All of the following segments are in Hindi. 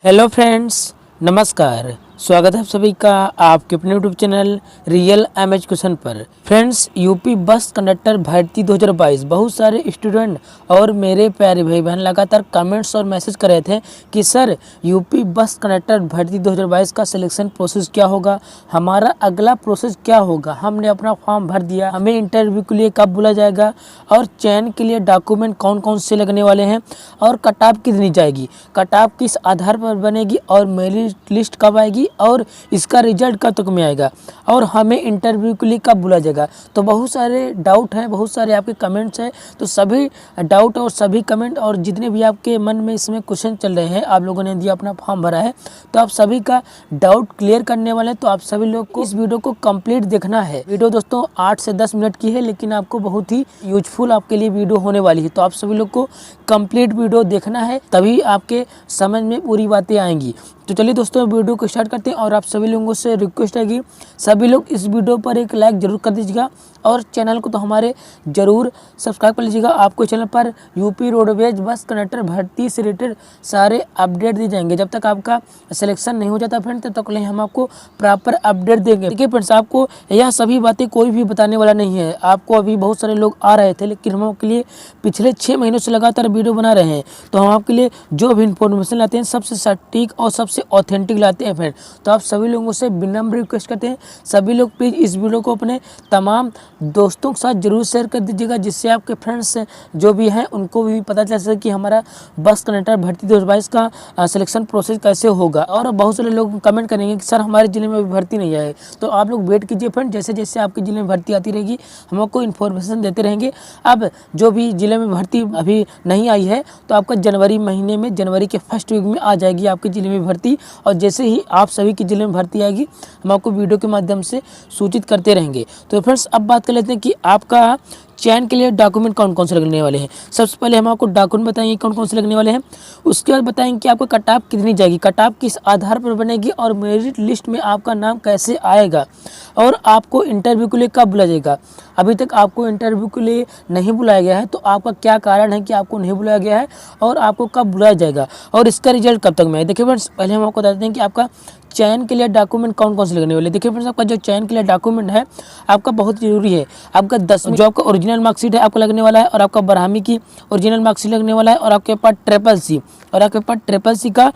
हेलो फ्रेंड्स, नमस्कार। स्वागत है आप सभी का आपके अपने YouTube channel real MH question पर। फ्रेंड्स, यूपी बस कंडक्टर भर्ती 2022 बहुत सारे स्टूडेंट और मेरे प्यारे भाई बहन लगातार कमेंट्स और मैसेज कर रहे थे कि सर यूपी बस कंडक्टर भर्ती 2022 का सिलेक्शन प्रोसेस क्या होगा, हमारा अगला प्रोसेस क्या होगा। हमने अपना फॉर्म भर दिया, हमें इंटरव्यू के लिए कब बुलाया जाएगा और चयन के लिए डॉक्यूमेंट कौन कौन से लगने वाले हैं और कट ऑफ कितनी जाएगी, कट ऑफ किस आधार पर बनेगी और मेरिट लिस्ट कब आएगी और इसका रिजल्ट कब तक में आएगा और हमें इंटरव्यू के लिए कब बुलाया जाएगा। तो बहुत सारे डाउट हैं, बहुत सारे आपके कमेंट्स हैं। तो सभी डाउट और सभी कमेंट और जितने भी आपके मन में इसमें क्वेश्चन चल रहे हैं, आप लोगों ने दिया अपना फॉर्म भरा है तो आप सभी का डाउट क्लियर करने वाले हैं। तो आप सभी लोग को इस वीडियो को कंप्लीट देखना है। वीडियो दोस्तों 8 से 10 मिनट की है, लेकिन आपको बहुत ही यूजफुल आपके लिए वीडियो होने वाली है। तो आप सभी लोग को कंप्लीट वीडियो देखना है, तभी आपके समझ में पूरी बातें आएंगी। तो चलिए दोस्तों वीडियो को स्टार्ट करते हैं और आप सभी लोगों से रिक्वेस्ट है कि सभी लोग इस वीडियो पर एक लाइक जरूर कर दीजिएगा और चैनल को तो हमारे जरूर सब्सक्राइब कर लीजिएगा। आपको चैनल पर यूपी रोडवेज बस कंडक्टर भर्ती से रिलेटेड सारे अपडेट दिए जाएंगे। जब तक आपका सिलेक्शन नहीं हो जाता फ्रेंड, तब तक हम आपको प्रॉपर अपडेट देंगे। देखिए फ्रेंड्स, आपको यह सभी बातें कोई भी बताने वाला नहीं है। आपको अभी बहुत सारे लोग आ रहे थे, लेकिन हम आपके लिए पिछले 6 महीनों से लगातार वीडियो बना रहे हैं। तो हम आपके लिए जो भी इंफॉर्मेशन लाते हैं सबसे सटीक और सबसे ऑथेंटिक लाते हैं फ्रेंड। तो आप सभी लोगों से विनम्र रिक्वेस्ट करते हैं, सभी लोग प्लीज़ इस वीडियो को अपने तमाम दोस्तों के साथ जरूर शेयर कर दीजिएगा, जिससे आपके फ्रेंड्स जो भी हैं उनको भी पता चल सके कि हमारा बस कंडक्टर भर्ती 2022 का सिलेक्शन प्रोसेस कैसे होगा। और बहुत सारे लोग कमेंट करेंगे कि सर हमारे ज़िले में अभी भर्ती नहीं आई। तो आप लोग वेट कीजिए फ्रेंड, जैसे जैसे आपके ज़िले में भर्ती आती रहेगी हम आपको इन्फॉर्मेशन देते रहेंगे। अब जो भी ज़िले में भर्ती अभी नहीं आई है तो आपका जनवरी महीने में, जनवरी के फर्स्ट वीक में आ जाएगी आपके ज़िले में भर्ती। और जैसे ही आप सभी के ज़िले में भर्ती आएगी हम आपको वीडियो के माध्यम से सूचित करते रहेंगे। तो फ्रेंड्स, अब बात कर लेते हैं कि आपका चयन के लिए डॉक्यूमेंट कौन कौन से लगने वाले हैं। सबसे पहले हम आपको डॉक्यूमेंट बताएंगे कौन कौन से लगने वाले हैं। उसके बाद बताएंगे कि आपका कट ऑफ कितनी जाएगी, कट ऑफ किस आधार पर बनेगी और मेरिट लिस्ट में आपका नाम कैसे आएगा और आपको इंटरव्यू के लिए कब बुलाया जाएगा। अभी तक आपको इंटरव्यू के लिए नहीं बुलाया गया है तो आपका क्या कारण है कि आपको नहीं बुलाया गया है और आपको कब बुलाया जाएगा और इसका रिजल्ट कब तक में है। देखिए फ्रेंड्स, पहले हम आपको बताते हैं कि आपका चयन के लिए डॉक्यूमेंट कौन कौन से लगने वाले। देखिए फ्रेंड्स, आपका जो चयन के लिए डॉक्यूमेंट है आपका बहुत जरूरी है। आपका 10वीं जो आपका ओरिजिनल मार्कशीट है आपका लगने वाला है और आपका 12वीं की ओरिजिनल मार्कशीट लगने वाला है और आपके पास ट्रिपल सी का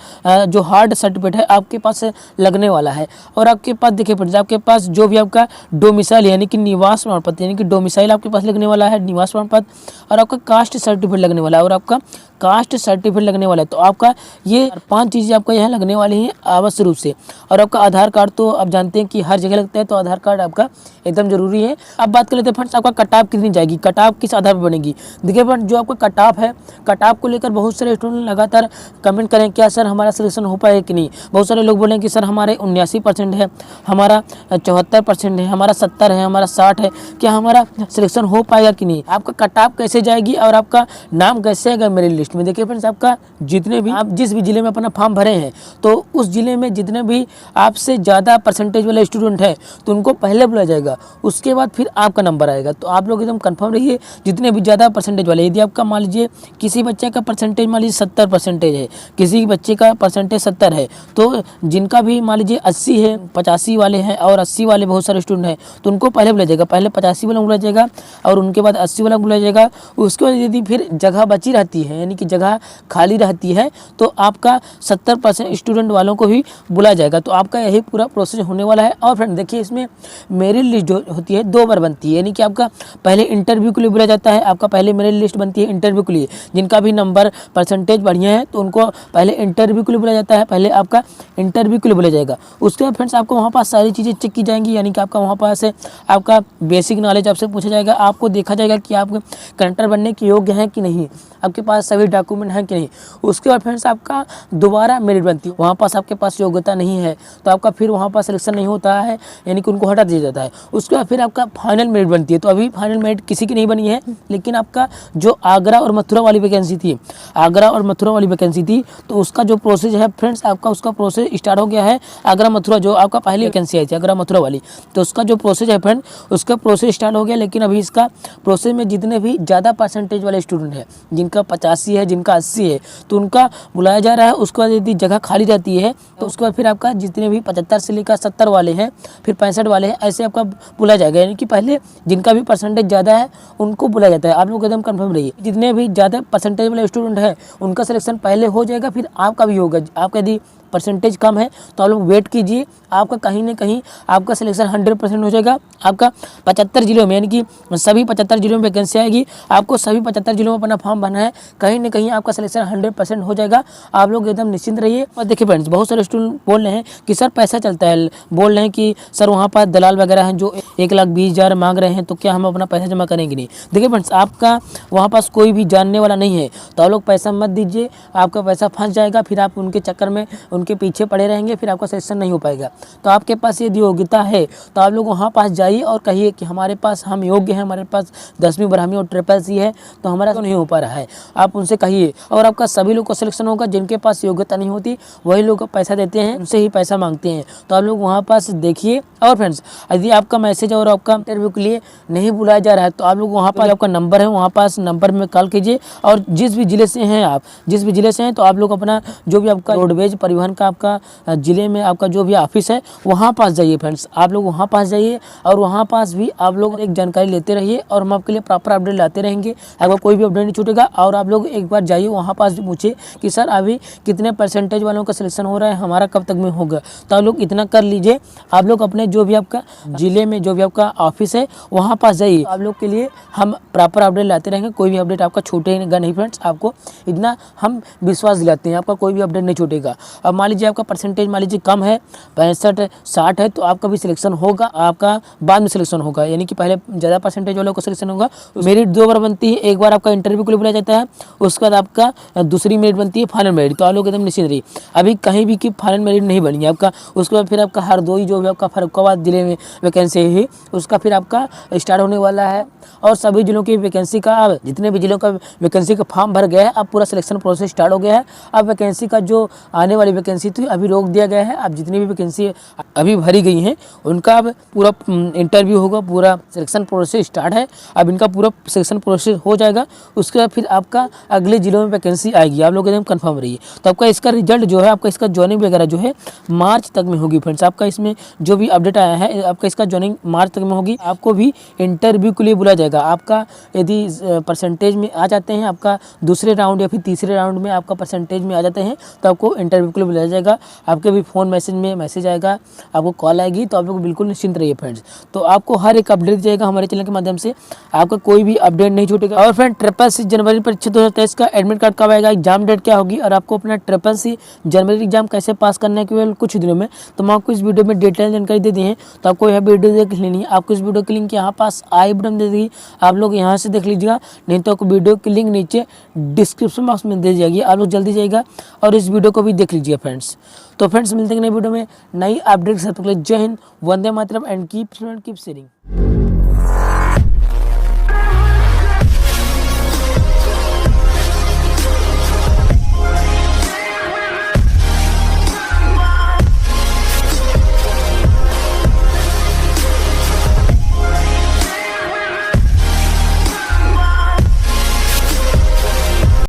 जो हार्ड सर्टिफिकेट है आपके पास लगने वाला है। और आपके पास देखिए फ्रेंड्स, आपके पास जो भी आपका डोमिसाइल यानी कि निवास प्रमाण पत्र यानी कि डोमिसाइल आपके पास लगने वाला है, निवास प्रमाण पत्र, और आपका कास्ट सर्टिफिकेट लगने वाला है और आपका कास्ट सर्टिफिकेट लगने वाला है। तो आपका ये 5 चीज़ें आपका यहाँ लगने वाली हैं आवश्यक रूप से। और आपका आधार कार्ड तो आप जानते हैं कि हर जगह लगता है, तो आधार कार्ड आपका एकदम जरूरी है। अब बात कर लेते हैं फ्रेंड्स, आपका कट ऑफ कितनी जाएगी, कट ऑफ किस आधार पर बनेगी। देखिए फ्रेंड्स, जो आपका कट ऑफ है, कट ऑफ को लेकर बहुत सारे स्टूडेंट लगातार कमेंट करें क्या सर हमारा सिलेक्शन हो पाएगा कि नहीं। बहुत सारे लोग बोलें कि सर हमारे 79% है, हमारा 74% है, हमारा 70 है, हमारा 60 है, क्या हमारा सिलेक्शन हो पाएगा कि नहीं। आपका कट ऑफ कैसे जाएगी और आपका नाम कैसे आएगा मेरी लिस्ट में। देखिए फ्रेंड्स, आपका जितने भी आप जिस भी जिले में अपना फॉर्म भरे हैं तो उस जिले में जितने भी आपसे ज़्यादा परसेंटेज वाले स्टूडेंट हैं तो उनको पहले बुलाया जाएगा, उसके बाद फिर आपका नंबर आएगा। तो आप लोग एकदम कंफर्म रहिए, जितने भी ज़्यादा परसेंटेज वाले, यदि आपका मान लीजिए किसी बच्चे का परसेंटेज मान लीजिए 70% है, किसी बच्चे का परसेंटेज 70 है, तो जिनका भी मान लीजिए 80 है, 85 वाले हैं और 80 वाले बहुत सारे स्टूडेंट हैं तो उनको पहले बुलाया जाएगा, पहले 85 वाला बुलाया जाएगा और उनके बाद 80 वाला बुलाया जाएगा। उसके बाद यदि फिर जगह बची रहती है यानी कि जगह खाली रहती है तो आपका 70% स्टूडेंट वालों को भी बुलाया जाएगा। तो आपका यही पूरा प्रोसेस होने वाला है। और फ्रेंड देखिए, इसमें मेरिट लिस्ट जो होती है 2 बार बनती है, यानी कि आपका पहले इंटरव्यू के लिए बुलाया जाता है, आपका पहले मेरिट लिस्ट बनती है इंटरव्यू के लिए। जिनका भी नंबर परसेंटेज बढ़िया है तो उनको पहले इंटरव्यू के लिए बुलाया जाता है, पहले आपका इंटरव्यू के लिए बुलाया जाएगा। उसके बाद फ्रेंड्स आपको वहाँ पास सारी चीज़ें चेक की जाएंगी, यानी कि आपका वहाँ पास से आपका बेसिक नॉलेज आपसे पूछा जाएगा, आपको देखा जाएगा कि आप कंडक्टर बनने के योग्य हैं कि नहीं, आपके पास सभी डॉक्यूमेंट हैं कि नहीं। उसके बाद फ्रेंड्स आपका दोबारा मेरिट बनती है, वहाँ पास आपके पास योग्यता नहीं है तो आपका फिर वहाँ पर सिलेक्शन नहीं होता है, यानी कि उनको हटा दिया जाता है। उसके बाद फिर आपका फाइनल मेरिट बनती है। तो अभी फाइनल मेरिट किसी की नहीं बनी है, लेकिन आपका जो आगरा और मथुरा वाली वैकेंसी थी, आगरा और मथुरा वाली वैकेंसी थी, तो उसका जो प्रोसेस है फ्रेंड्स, आपका उसका प्रोसेस स्टार्ट हो गया है। आगरा मथुरा जो आपका पहली वैकेंसी आई थी आगरा मथुरा वाली, तो उसका जो प्रोसेस है फ्रेंड, उसका प्रोसेस स्टार्ट हो गया। लेकिन अभी इसका प्रोसेस में जितने भी ज़्यादा परसेंटेज वाले स्टूडेंट हैं, जिनका 85 है, जिनका 80 है, तो उनका बुलाया जा रहा है। उसके बाद यदि जगह खाली रहती है तो उसके बाद फिर आपका जितने भी 75 से लेकर 70 वाले हैं, फिर 65 वाले हैं, ऐसे आपका बुलाया जाएगा। यानी कि पहले जिनका भी परसेंटेज ज़्यादा है उनको बुलाया जाता है। आप लोग एकदम कंफर्म रहिए, जितने भी ज़्यादा परसेंटेज वाले स्टूडेंट हैं उनका सिलेक्शन पहले हो जाएगा, फिर आपका भी होगा। आपका यदि परसेंटेज कम है तो आप लोग वेट कीजिए, आपका कहीं ना कहीं आपका सिलेक्शन 100% हो जाएगा। आपका 75 जिलों में, यानी कि सभी 75 जिलों में वैकेंसी आएगी, आपको सभी 75 जिलों में अपना फॉर्म भरना है, कहीं ना कहीं आपका सिलेक्शन 100% हो जाएगा। आप लोग एकदम निश्चिंत रहिए। और देखिए फ्रेंड्स, बहुत सारे स्टूडेंट बोल रहे हैं कि सर पैसा चलता है, बोल रहे हैं कि सर वहाँ पर दलाल वगैरह हैं जो 1,20,000 मांग रहे हैं, तो क्या हम अपना पैसा जमा करेंगे नहीं। देखिए फ्रेंड्स, आपका वहाँ पास कोई भी जानने वाला नहीं है, तो आप लोग पैसा मत दीजिए, आपका पैसा फंस जाएगा, फिर आप उनके चक्कर में उनके पीछे पड़े रहेंगे, फिर आपका सिलेक्शन नहीं हो पाएगा। तो आपके पास यदि योग्यता है तो आप लोग वहाँ पास जाइए और कहिए कि हमारे पास हम योग्य हैं, हमारे पास 10वीं 12वीं और SSC है, तो हमारा तो नहीं हो पा रहा है। आप उनसे कहिए, और आपका सभी लोग का सिलेक्शन होगा। जिनके पास योग्यता नहीं होती वही लोग पैसा देते हैं, उनसे ही पैसा मांगते हैं। तो आप लोग वहाँ पास देखिए। और फ्रेंड्स, यदि आपका मैसेज और आपका इंटरव्यू के लिए नहीं बुलाया जा रहा है तो आप लोग वहाँ पर आपका नंबर है, वहाँ पास नंबर में कॉल कीजिए। और जिस भी जिले से हैं आप, जिस भी जिले से हैं, तो आप लोग अपना जो भी आपका रोडवेज परिवहन का आपका जिले में आपका जो भी ऑफिस है वहाँ पास जाइए फ्रेंड्स। आप लोग वहाँ पास जाइए और वहाँ पास भी आप लोग एक जानकारी लेते रहिए और हम आपके लिए प्रॉपर अपडेट लाते रहेंगे। आपको कोई भी अपडेट नहीं छूटेगा। और आप लोग एक बार जाइए वहाँ पास भी पूछिए कि सर अभी कितने परसेंटेज वालों का सिलेक्शन हो रहा है, हमारा कब तक में होगा। तो आप लोग इतना कर लीजिए। आप लोग अपने जो भी आपका जिले में जो भी आपका ऑफिस है वहाँ पास जाइए। आप लोग के लिए हम प्रॉपर अपडेट लाते रहेंगे, कोई भी अपडेट आपका छूटेगा नहीं फ्रेंड्स। आपको इतना हम विश्वास दिलाते हैं, आपका कोई भी अपडेट नहीं छूटेगा। अब मान लीजिए आपका परसेंटेज मान लीजिए कम है, 65-60 है, तो आपका भी सिलेक्शन होगा, आपका बाद में सिलेक्शन होगा। यानी कि पहले ज़्यादा परसेंटेज वालों को सिलेक्शन होगा। मेरिट 2 बार बनती है, एक बार आपका इंटरव्यू के लिए बुलाया जाता है, उसके बाद आपका दूसरी मेरिट बनती है फाइनल मेरिट। तो आप लोग एकदम निश्चित रहिए, अभी कहीं भी की फाइनल मेरिट नहीं बनी है आपका। उसके बाद फिर आपका हरदोई जो भी आपका फर्रुखाबाद जिले में वैकेंसी है उसका फिर आपका स्टार्ट होने वाला है। और सभी जिलों की वैकेंसी का, जितने भी जिलों का वैकेंसी का फॉर्म भर गया है, अब पूरा सिलेक्शन प्रोसेस स्टार्ट हो गया है। अब वैकेंसी का जो आने वाली वैकेंसी थी अभी रोक दिया गया है। अब जितनी भी वैकेंसी अभी भरी गई हैं उनका अब पूरा इंटरव्यू होगा, पूरा सिलेक्शन प्रोसेस स्टार्ट है। अब इनका पूरा सिलेक्शन प्रोसेस हो जाएगा, उसके बाद फिर आपका अगले जिलों में वैकेंसी आएगी। आप लोग एकदम कंफर्म रहिए। तो आपका इसका रिजल्ट जो है, आपका इसका ज्वाइनिंग वगैरह जो है मार्च तक में होगी फ्रेंड्स। आपका इसमें जो भी अपडेट आया है, आपका इसका ज्वाइनिंग मार्च तक में होगी। आपको भी इंटरव्यू के लिए बुलाया जाएगा। आपका यदि परसेंटेज में आ जाते हैं, आपका दूसरे राउंड या फिर तीसरे राउंड में आपका परसेंटेज में आ जाते हैं, तो आपको इंटरव्यू के लिए बुलाया जाएगा। आपके भी फ़ोन मैसेज में मैसेज आएगा, आपको कॉल आएगी। तो आप लोग बिल्कुल निश्चिंत रहिए फ्रेंड्स। तो आपको हर एक अपडेट जाएगा हमारे चैनल के माध्यम से, आपका कोई भी अपडेट नहीं छूटेगा। और फ्रेंड, SSC जनवरी परीक्षा 2023 का एडमिट कार्ड कब आएगा, एग्जाम डेट क्या होगी, और आपको अपना SSC जनवरी एग्जाम कैसे पास करना है केवल कुछ दिनों में, तो मैं आपको इस वीडियो में डिटेल जानकारी दे दी है। तो आपको यह वीडियो देख लेनी है। आपको इस वीडियो की लिंक यहाँ पास आई बटन दे दी, आप लोग यहाँ से देख लीजिएगा, नहीं तो आपको वीडियो की लिंक नीचे डिस्क्रिप्शन बॉक्स में दे दी जाएगी। आप लोग जल्दी जाइएगा और इस वीडियो को भी देख लीजिए फ्रेंड्स। तो फ्रेंड्स, मिलते हैं नई वीडियो में नई अपडेट के साथ। जय Hind, Vande Mataram and keep sharing.